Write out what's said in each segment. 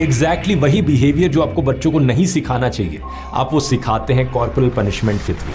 Exactly वही behaviour जो आपको बच्चों को नहीं सिखाना चाहिए, आप वो सिखाते हैं कॉर्पोरल पनिशमेंट के थ्रू।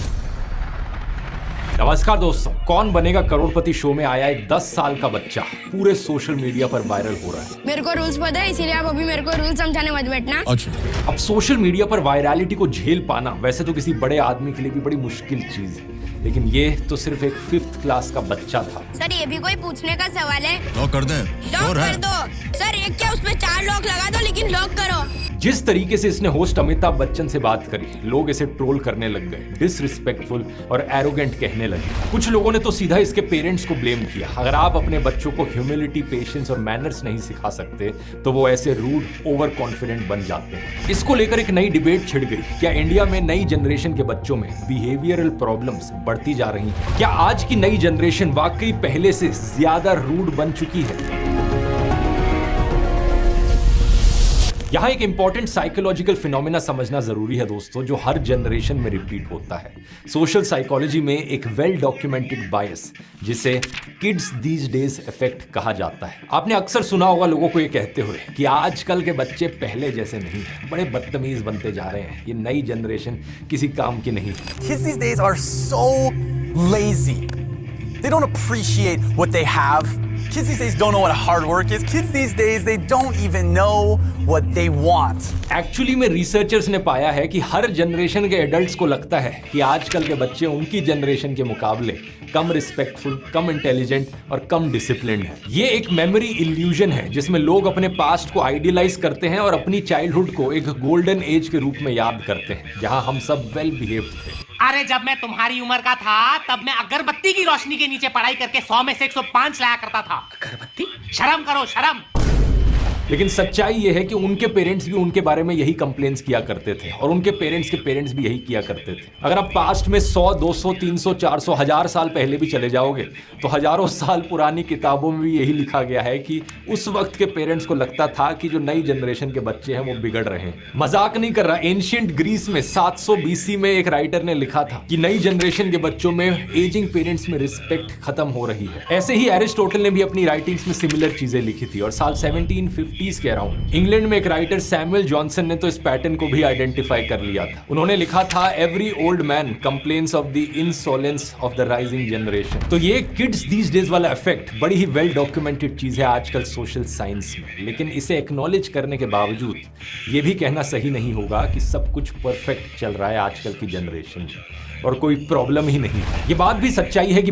नमस्कार दोस्तों, कौन बनेगा करोड़पति शो में आया एक 10 साल का बच्चा पूरे सोशल मीडिया पर वायरल हो रहा है। मेरे को रूल्स पता है, इसीलिए आप अभी मेरे को रूल्स समझाने मत बैठना। अच्छा। अब सोशल मीडिया पर वायरलिटी को झेल पाना वैसे तो किसी बड़े आदमी के लिए भी बड़ी मुश्किल चीज है, लेकिन ये तो सिर्फ एक 5th क्लास का बच्चा था। सर ये भी कोई पूछने का सवाल है? लॉक कर दे। लॉक कर दो। सर एक क्या उसमें 4 लॉक लगा दो, लेकिन लॉक करो। जिस तरीके से इसने होस्ट अमिताभ बच्चन से बात करी, लोग इसे ट्रोल करने लग गए, डिसरिस्पेक्टफुल और एरोगेंट कहने लगे। कुछ लोगों ने तो सीधा इसके पेरेंट्स को ब्लेम किया। अगर आप अपने बच्चों को ह्यूमिलिटी, पेशेंस और मैनर्स नहीं सिखा सकते तो वो ऐसे रूड, ओवर कॉन्फिडेंट बन जाते हैं। इसको लेकर एक नई डिबेट छिड़ गई। क्या इंडिया में नई जनरेशन के बच्चों में बिहेवियरल प्रॉब्लम्स बढ़ती जा रही हैं? क्या आज की नई जनरेशन वाकई पहले से ज्यादा रूड बन चुकी है? यहाँ एक इंपॉर्टेंट साइकोलॉजिकल फिनोमेना समझना जरूरी है दोस्तों, जो हर जनरेशन में रिपीट होता है। सोशल साइकोलॉजी में एक वेल डॉक्यूमेंटेड बायस, जिसे किड्स दीज डेज इफेक्ट कहा जाता है। आपने अक्सर सुना होगा लोगों को ये कहते हुए कि आजकल के बच्चे पहले जैसे नहीं हैं, बड़े बदतमीज बनते जा रहे हैं, ये नई जनरेशन किसी काम की नहीं है। Kids these days are so lazy. They don't appreciate what they have. Kids these days don't know what hard work is. Kids these days, they don't even know what they want. Actually में researchers ने पाया है कि हर generation के adults को लगता है कि आजकल के बच्चे उनकी जनरेशन के मुकाबले कम रिस्पेक्टफुल, कम इंटेलिजेंट और कम डिसिप्लिन्ड है। ये एक मेमोरी इल्यूजन है जिसमें लोग अपने पास्ट को आइडियलाइज करते हैं और अपनी चाइल्डहुड को एक गोल्डन एज के रूप में याद करते हैं, जहां हम सब वेल बिहेव्ड थे। अरे जब मैं तुम्हारी उम्र का था तब मैं अगरबत्ती की रोशनी के नीचे पढ़ाई करके 100 में से 105 लाया करता था। अगरबत्ती? शर्म करो, शर्म। लेकिन सच्चाई ये है कि उनके पेरेंट्स भी उनके बारे में यही कंप्लेंट्स किया करते थे और उनके पेरेंट्स के पेरेंट्स भी यही किया करते थे। अगर आप पास्ट में 100, 200, 300, 400, 1000 साल पहले भी चले जाओगे तो हजारों साल पुरानी किताबों में भी यही लिखा गया है कि उस वक्त के पेरेंट्स को लगता था कि जो नई जनरेशन के बच्चे हैं वो बिगड़ रहे हैं। मजाक नहीं कर रहा। एंशिएंट ग्रीस में 700 BC में एक राइटर ने लिखा था कि नई जनरेशन के बच्चों में एजिंग पेरेंट्स में रिस्पेक्ट खत्म हो रही है। ऐसे ही एरिस्टोटल ने भी अपनी राइटिंग्स में सिमिलर चीजें लिखी थी और साल 1750 के अराउंड इंग्लैंड में एक राइटर सैमुअल जॉनसन ने तो इस पैटर्न को भी आइडेंटिफाई कर लिया था। उन्होंने लिखा था, every old man complains of the insolence of the rising generation. तो ये किड्स दीज डेज वाला इफेक्ट बड़ी ही वेल डॉक्यूमेंटेड चीज है आजकल सोशल साइंस में, लेकिन इसे एक्नॉलेज करने के बावजूद ये भी कहना सही नहीं होगा कि सब कुछ परफेक्ट चल रहा है आजकल की जनरेशन में और कोई प्रॉब्लम ही नहीं है। ये बात भी सच्चाई है कि